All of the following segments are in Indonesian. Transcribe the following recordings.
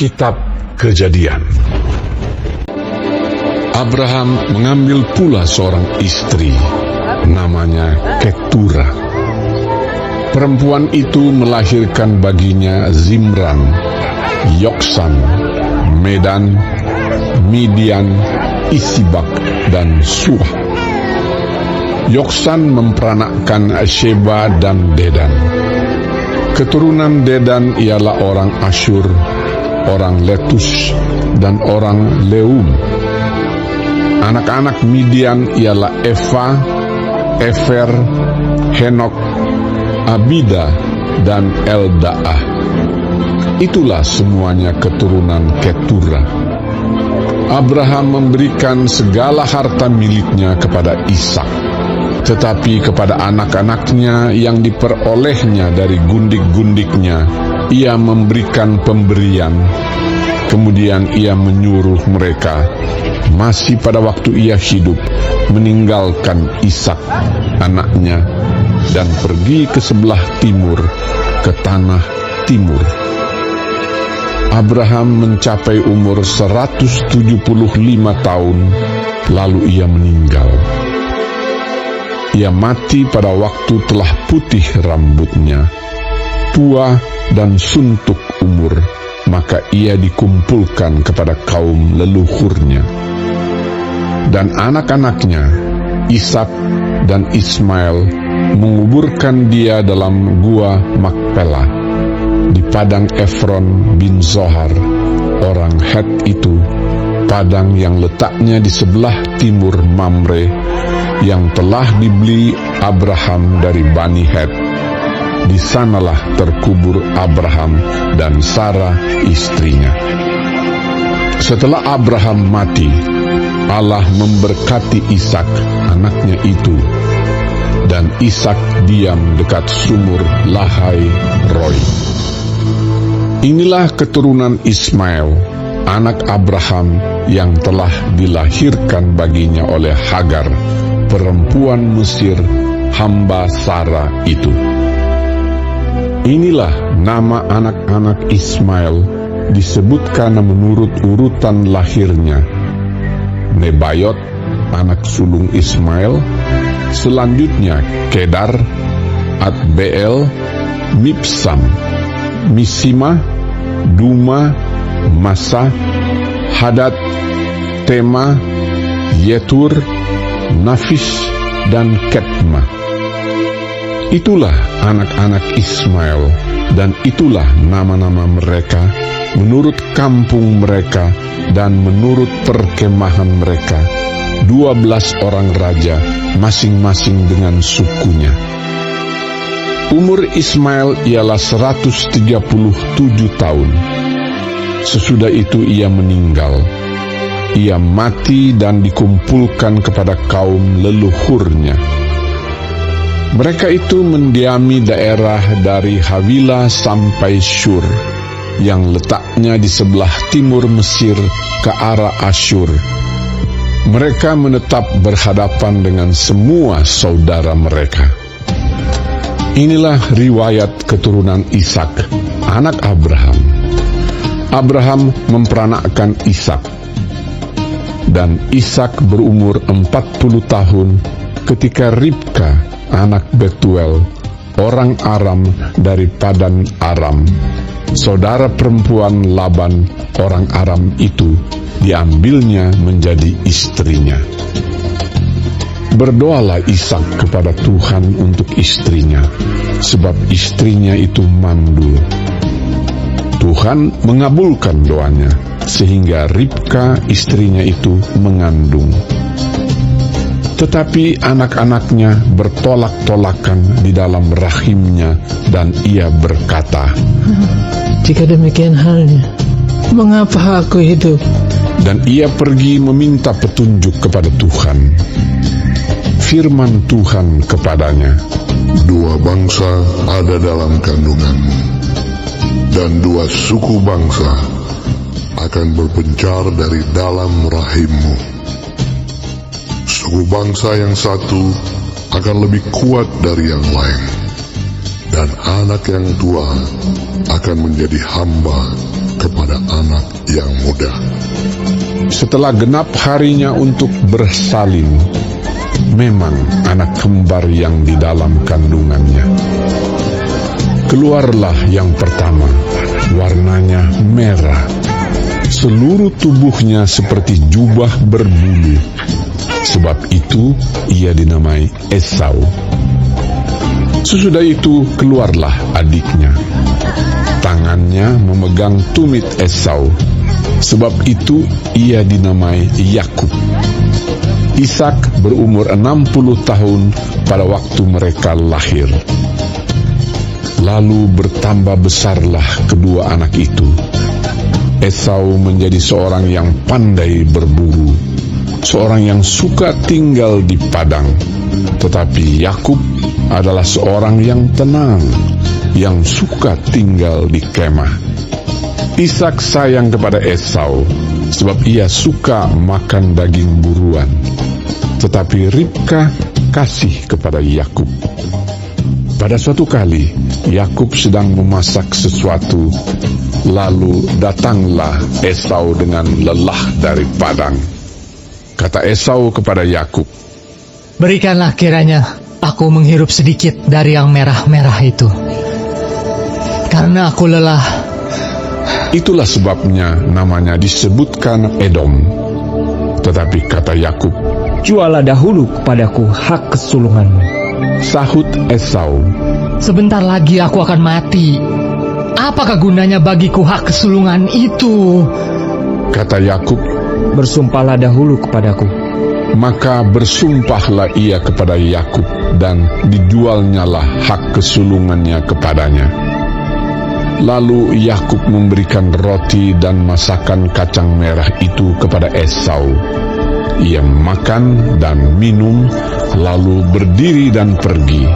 Kitab Kejadian. Abraham mengambil pula seorang istri, namanya Ketura. Perempuan itu melahirkan baginya Zimran, Yoksan, Medan, Midian, Isibak, dan Suah. Yoksan memperanakkan Sheba dan Dedan. Keturunan Dedan ialah orang Asyur, orang Letus, dan orang Leum. Anak-anak Midian ialah Eva, Efer, Henok, Abida, dan Eldaah. Itulah semuanya keturunan Ketura. Abraham memberikan segala harta miliknya kepada Ishak, tetapi kepada anak-anaknya yang diperolehnya dari gundik-gundiknya, ia memberikan pemberian. Kemudian ia menyuruh mereka, masih pada waktu ia hidup, meninggalkan Ishak, anaknya, dan pergi ke sebelah timur, ke tanah timur. Abraham mencapai umur 175 tahun, lalu ia meninggal. Ia mati pada waktu telah putih rambutnya, tua dan suntuk umur, maka ia dikumpulkan kepada kaum leluhurnya. Dan anak-anaknya, Ishak dan Ismail, menguburkan dia dalam gua Makpela, di padang Efron bin Zohar, orang Het itu, padang yang letaknya di sebelah timur Mamre, yang telah dibeli Abraham dari Bani Het. Di sanalah terkubur Abraham dan Sarah istrinya. Setelah Abraham mati, Allah memberkati Ishak, anaknya itu, dan Ishak diam dekat sumur Lahai Roi. Inilah keturunan Ismail, anak Abraham yang telah dilahirkan baginya oleh Hagar, perempuan Mesir, hamba Sarah itu. Inilah nama anak-anak Ismail, disebutkan menurut urutan lahirnya: Nebayot, anak sulung Ismail, selanjutnya Kedar, Adbeel, Mibsam, Misima, Duma, Masa, Hadad, Tema, Yetur, Nafis, dan Ketma. Itulah anak-anak Ismail, dan itulah nama-nama mereka menurut kampung mereka dan menurut perkemahan mereka, 12 orang raja, masing-masing dengan sukunya. Umur Ismail ialah 137 tahun. Sesudah itu ia meninggal. Ia mati dan dikumpulkan kepada kaum leluhurnya. Mereka itu mendiami daerah dari Havila sampai Syur, yang letaknya di sebelah timur Mesir ke arah Asyur. Mereka menetap berhadapan dengan semua saudara mereka. Inilah riwayat keturunan Ishak, anak Abraham. Abraham memperanakkan Ishak, dan Ishak berumur 40 tahun ketika Ribka, anak Betuel, orang Aram dari Padan Aram, saudara perempuan Laban, orang Aram itu, diambilnya menjadi istrinya. Berdoalah Ishak kepada Tuhan untuk istrinya, sebab istrinya itu mandul. Tuhan mengabulkan doanya, sehingga Ribka istrinya itu mengandung. Tetapi anak-anaknya bertolak-tolakan di dalam rahimnya, dan ia berkata, "Jika demikian halnya, mengapa aku hidup?" Dan ia pergi meminta petunjuk kepada Tuhan. Firman Tuhan kepadanya, "Dua bangsa ada dalam kandunganmu, dan dua suku bangsa akan berpencar dari dalam rahimmu. Suku bangsa yang satu akan lebih kuat dari yang lain, dan anak yang tua akan menjadi hamba kepada anak yang muda. Setelah genap harinya untuk bersalin, memang anak kembar yang di dalam kandungannya. Keluarlah yang pertama, warnanya merah. Seluruh tubuhnya seperti jubah berbulu. Sebab itu ia dinamai Esau. Sesudah itu keluarlah adiknya. Tangannya memegang tumit Esau. Sebab itu ia dinamai Yakub. Ishak berumur 60 tahun pada waktu mereka lahir. Lalu bertambah besarlah kedua anak itu. Esau menjadi seorang yang pandai berburu, seorang yang suka tinggal di padang. Tetapi Yakub adalah seorang yang tenang, yang suka tinggal di kemah. Ishak sayang kepada Esau, sebab ia suka makan daging buruan. Tetapi Ribka kasih kepada Yakub. Pada suatu kali, Yakub sedang memasak sesuatu, lalu datanglah Esau dengan lelah dari padang. Kata Esau kepada Yakub, Berikanlah kiranya aku menghirup sedikit dari yang merah-merah itu, karena aku lelah. itulah sebabnya namanya disebutkan Edom. Tetapi kata Yakub, Jualah dahulu kepadaku hak kesulunganmu. sahut Esau, Sebentar lagi aku akan mati. Apakah gunanya bagiku hak kesulungan itu? kata Yakub. Bersumpahlah dahulu kepadaku. Maka bersumpahlah ia kepada Yakub, dan dijualnyalah hak kesulungannya kepadanya. Lalu Yakub memberikan roti dan masakan kacang merah itu kepada Esau. Ia makan dan minum, lalu berdiri dan pergi.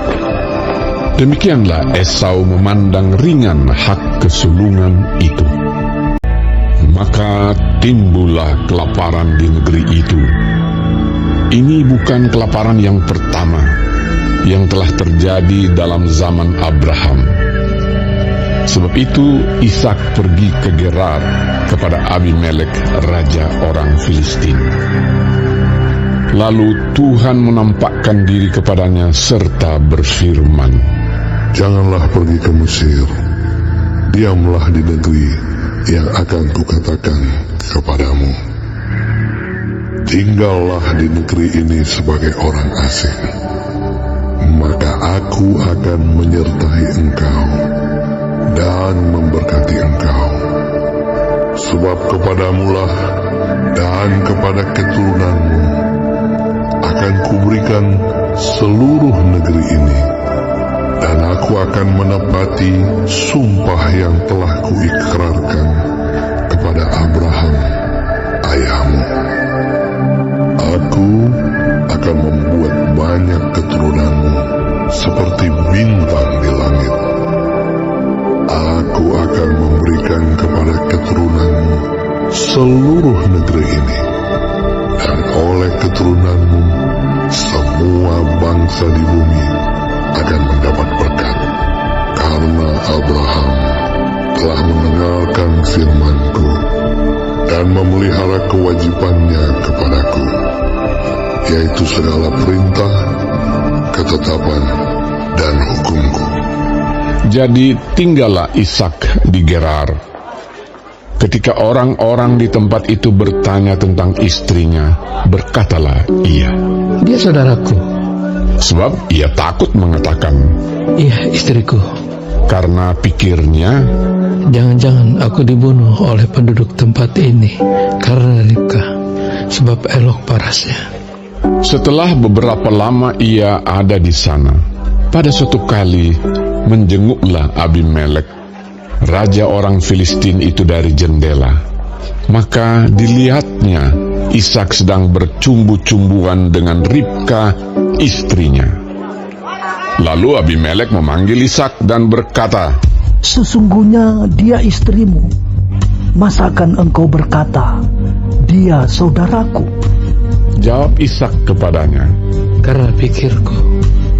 Demikianlah Esau memandang ringan hak kesulungan itu. Maka timbullah kelaparan di negeri itu. Ini bukan kelaparan yang pertama yang telah terjadi dalam zaman Abraham. Sebab itu Ishak pergi ke Gerar kepada Abimelek, raja orang Filistin. Lalu Tuhan menampakkan diri kepadanya serta berfirman, Janganlah pergi ke Mesir, diamlah di negeri yang akan kukatakan kepadamu. Tinggallah di negeri ini sebagai orang asing, maka aku akan menyertai engkau dan memberkati engkau. Sebab kepadamulah dan kepada keturunanmu akan kuberikan seluruh negeri ini, dan aku akan menepati sumpah yang telah kuikrarkan kepada Abraham ayahmu. Aku akan membuat banyak keturunanmu seperti bintang di langit. Aku akan memberikan kepada keturunanmu seluruh negeri ini, dan oleh keturunanmu semua bangsa di bumi akan mendapat berkat, karena Abraham telah mendengarkan firman-Ku dan memelihara kewajibannya kepadaku, yaitu segala perintah, ketetapan, dan hukum-Ku. Jadi tinggallah Ishak di Gerar. Ketika orang-orang di tempat itu bertanya tentang istrinya, berkatalah ia, Dia saudaraku. sebab ia takut mengatakan, Iya, istriku. karena pikirnya, Jangan-jangan aku dibunuh oleh penduduk tempat ini karena Ribka, sebab elok parasnya. setelah beberapa lama ia ada di sana, pada suatu kali menjenguklah Abimelek, raja orang Filistin itu dari jendela. Maka dilihatnya Ishak sedang bercumbu-cumbuan dengan Ribka, istrinya. Lalu Abimelek memanggil Ishak dan berkata, Sesungguhnya dia istrimu. Masakan engkau berkata, dia saudaraku? Jawab Ishak kepadanya. Karena pikirku,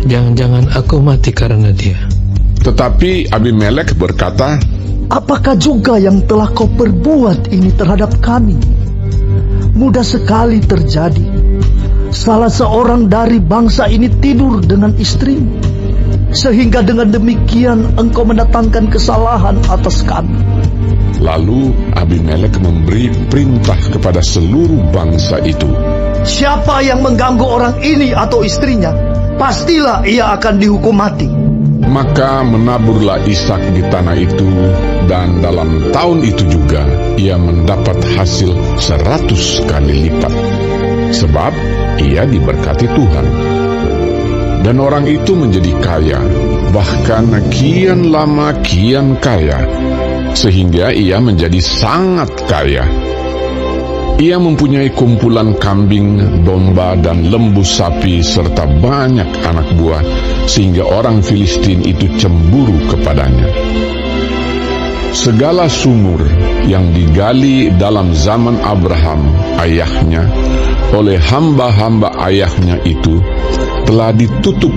jangan-jangan aku mati karena dia. Tetapi Abimelek berkata, apakah juga yang telah kau perbuat ini terhadap kami? Mudah sekali terjadi. Salah seorang dari bangsa ini tidur dengan istrimu, sehingga dengan demikian engkau mendatangkan kesalahan atas kami. Lalu Abimelek memberi perintah kepada seluruh bangsa itu. Siapa yang mengganggu orang ini atau istrinya, pastilah ia akan dihukum mati. Maka menaburlah Ishak di tanah itu, dan dalam tahun itu juga ia mendapat hasil 100 kali lipat, sebab ia diberkati Tuhan. Dan orang itu menjadi kaya, bahkan kian lama kian kaya, sehingga ia menjadi sangat kaya. Ia mempunyai kumpulan kambing, domba, dan lembu sapi, serta banyak anak buah, sehingga orang Filistin itu cemburu kepadanya. Segala sumur yang digali dalam zaman Abraham, ayahnya, oleh hamba-hamba ayahnya itu, telah ditutup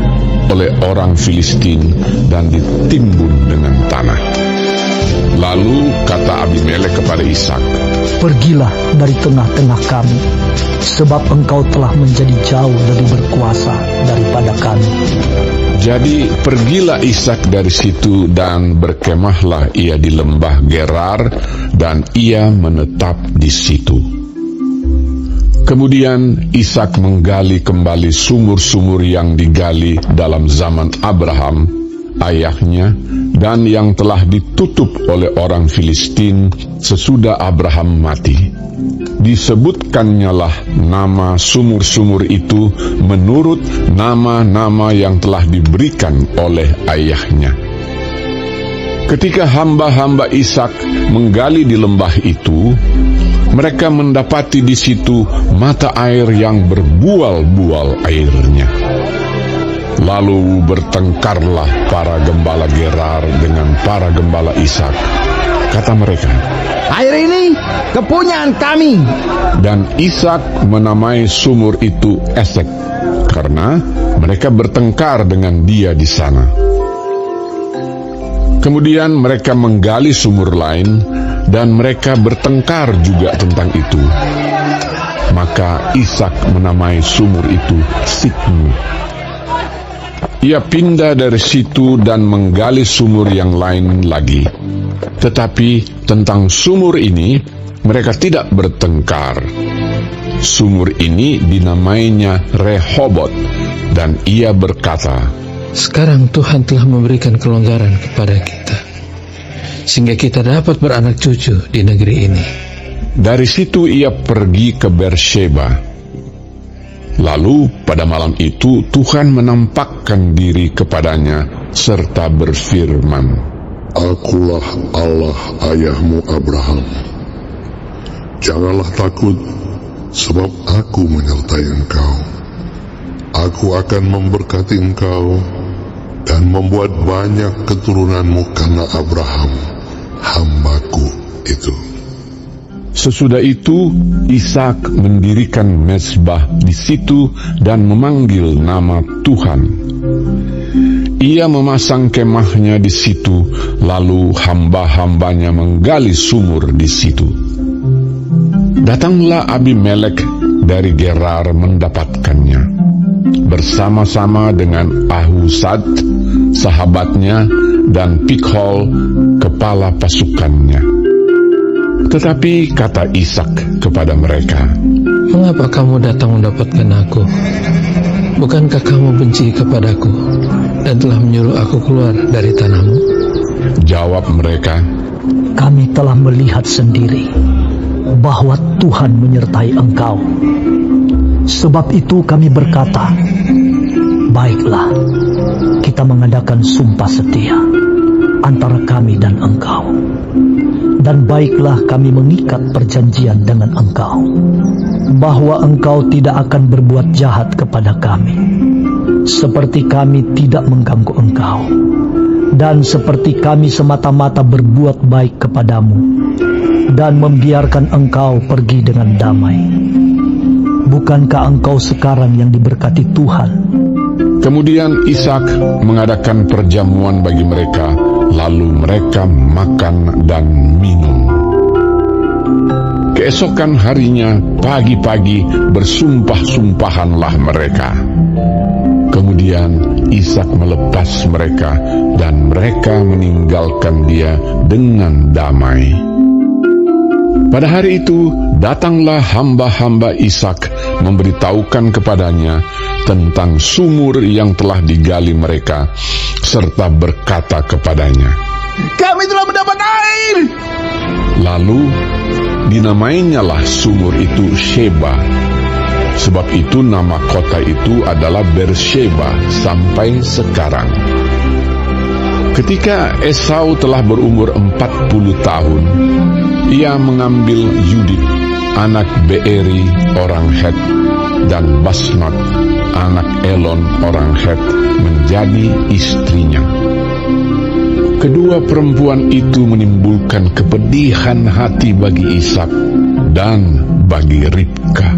oleh orang Filistin dan ditimbun dengan tanah. Lalu kata Abimelek kepada Ishak, Pergilah dari tengah-tengah kami, sebab engkau telah menjadi jauh lebih berkuasa daripada kami. Jadi pergilah Ishak dari situ, dan berkemahlah ia di lembah Gerar, dan ia menetap di situ. Kemudian Ishak menggali kembali sumur-sumur yang digali dalam zaman Abraham, ayahnya, dan yang telah ditutup oleh orang Filistin sesudah Abraham mati. Disebutkannya lah nama sumur-sumur itu menurut nama-nama yang telah diberikan oleh ayahnya. Ketika hamba-hamba Ishak menggali di lembah itu, mereka mendapati di situ mata air yang berbual-bual airnya. Lalu bertengkarlah para gembala Gerar dengan para gembala Ishak. Kata mereka, "Air ini kepunyaan kami." Dan Ishak menamai sumur itu Esek, karena mereka bertengkar dengan dia di sana. Kemudian mereka menggali sumur lain, dan mereka bertengkar juga tentang itu. Maka Ishak menamai sumur itu Sikmu. Ia pindah dari situ dan menggali sumur yang lain lagi. Tetapi tentang sumur ini mereka tidak bertengkar. Sumur ini dinamainya Rehobot, dan ia berkata, "Sekarang Tuhan telah memberikan kelonggaran kepada kita, sehingga kita dapat beranak cucu di negeri ini." Dari situ ia pergi ke Beersheba. Lalu pada malam itu Tuhan menampakkan diri kepadanya serta berfirman, Akulah Allah ayahmu Abraham. Janganlah takut, sebab aku menyertai engkau. Aku akan memberkati engkau dan membuat banyak keturunanmu karena Abraham, hambaku itu. Sesudah itu Ishak mendirikan mezbah di situ dan memanggil nama Tuhan. Ia memasang kemahnya di situ, lalu hamba-hambanya menggali sumur di situ. Datanglah Abimelek dari Gerar mendapatkannya, bersama-sama dengan Ahuzat, sahabatnya, dan Pikhol, kepala pasukannya. Tetapi kata Ishak kepada mereka, "Mengapa kamu datang mendapatkan aku? Bukankah kamu benci kepadaku dan telah menyuruh aku keluar dari tanahmu?" Jawab mereka, Kami telah melihat sendiri bahwa Tuhan menyertai engkau. Sebab itu kami berkata, baiklah, kita mengadakan sumpah setia antara kami dan engkau. Dan baiklah kami mengikat perjanjian dengan engkau, bahwa engkau tidak akan berbuat jahat kepada kami, seperti kami tidak mengganggu engkau, dan seperti kami semata-mata berbuat baik kepadamu, dan membiarkan engkau pergi dengan damai. Bukankah engkau sekarang yang diberkati Tuhan? Kemudian Ishak mengadakan perjamuan bagi mereka Lalu mereka makan dan minum. Keesokan harinya, pagi-pagi bersumpah-sumpahanlah mereka. Kemudian Ishak melepas mereka dan mereka meninggalkan dia dengan damai. Pada hari itu, datanglah hamba-hamba Ishak memberitahukan kepadanya tentang sumur yang telah digali mereka, serta berkata kepadanya, Kami telah mendapat air. lalu dinamainyalah sumur itu Sheba. Sebab itu nama kota itu adalah Beersheba sampai sekarang. Ketika Esau telah berumur 40 tahun, ia mengambil Yudit, anak Beeri orang Het, dan Basmat, anak Elon orang Het, menjadi istrinya. Kedua perempuan itu menimbulkan kepedihan hati bagi Ishak dan bagi Ribka.